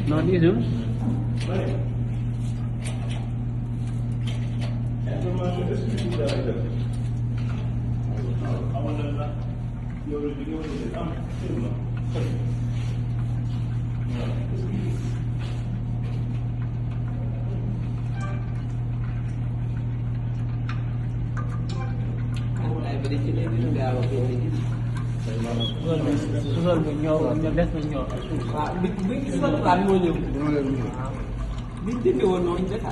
Non đi xuống. Susul minyo, nyabdes minyo. Big susul kan mo nyo. Big din mo no hindi ka.